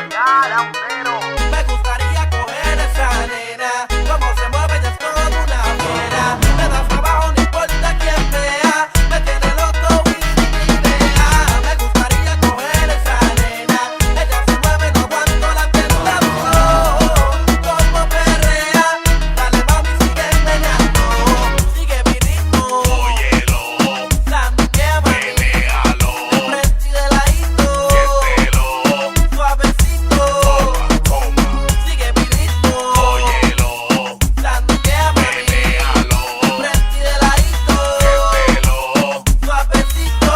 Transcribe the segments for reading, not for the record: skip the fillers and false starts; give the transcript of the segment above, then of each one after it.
Me gustaría coger esa nena, cómo se mueve ella es toda una fiera. Me da trabajo, no importa quién vea, me tiene loco y sin idea. Me gustaría coger esa nena, ella se mueve, no aguanto la tentación. Como perrea, dale mami, sigue meneando, sigue mi ritmo. Óyelo, Sanduquea, mami, menéalo, de frente y de ladito, siéntelo, suavecito. toma, Sigue mi ritmo, óyelo, sanduquea, mami, menéalo, de frente y de ladito, siéntelo. suavecito.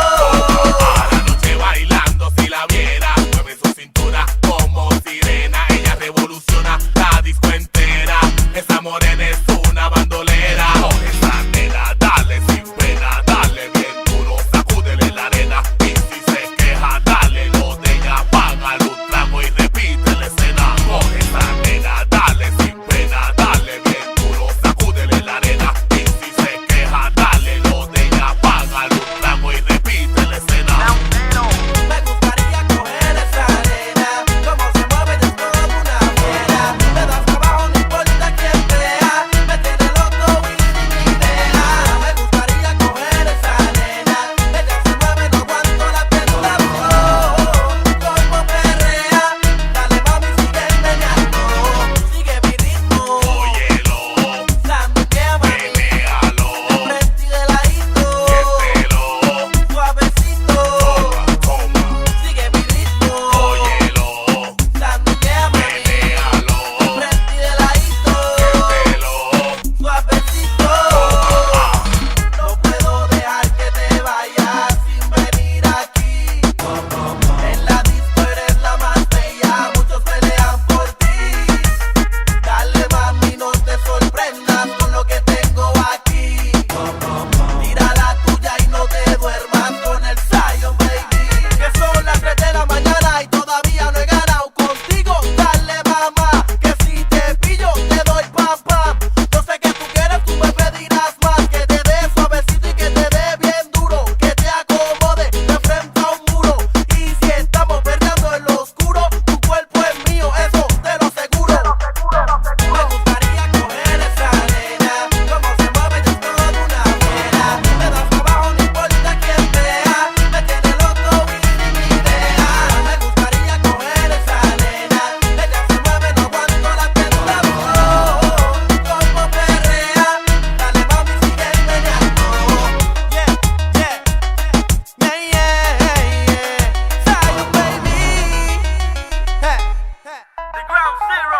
A la noche bailando, si la viera, mueve su cintura como sirena. Ella revoluciona la disco entera. Esa morena es una bandolera. Coge esa nena, dale sin pena, dale bien duro, sacúdele la arena. Y si se queja, dale lo de ella, págale un trago y repite la escena. Coge esa nena, dale sin pena, dale bien duro, sacúdele la arena. Y si se queja, dale lo de ella, págale un trago y repite la escena. Me gustaría coger esa nena, cómo se mueve ella es toda una fiera. Me da trabajo, no importa quién vea, me tiene loco y sin idea. Me gustaría coger esa nena, ella se mueve, no aguanto la tentación. Como perrea, dale mami, sigue meneando, sigue mi ritmo. Óyelo, Sanduquea, mami, menéalo, de frente y de ladito, siéntelo, suavecito. toma, Sigue mi ritmo, óyelo, sanduquea, mami, menéalo, de frente y de ladito, siéntelo. suavecito. No puedo dejar que te vayas sin venir aquí. En la disco eres la más bella, muchos pelean por ti. Dale mami, no te sorprendas con lo que tengo aquí. Tira la tuya y no te duermas con el Zion, baby. Que son las 3 de la mañana y todavía no he ganado contigo. Dale mamá, que si te pillo te doy pam pam. Yo sé que tú quieres, tú me pedirás más. Que te dé suavecito y que te dé bien duro. Que te acomode de frente a un muro. Y si estamos perdiendo en lo oscuro, tu cuerpo es mío, eso te lo aseguro. Me gustaría coger esa nena, cómo se mueve ella es toda una fiera. Me da trabajo, no importa quién vea, me tiene loco y sin idea. Me gustaría coger esa nena, ella se mueve, no aguanto la tentación. Como perrea, dale mami, sigue meneando. Yeah, yeah, yeah, yeah, Zion, baby. The ground zero.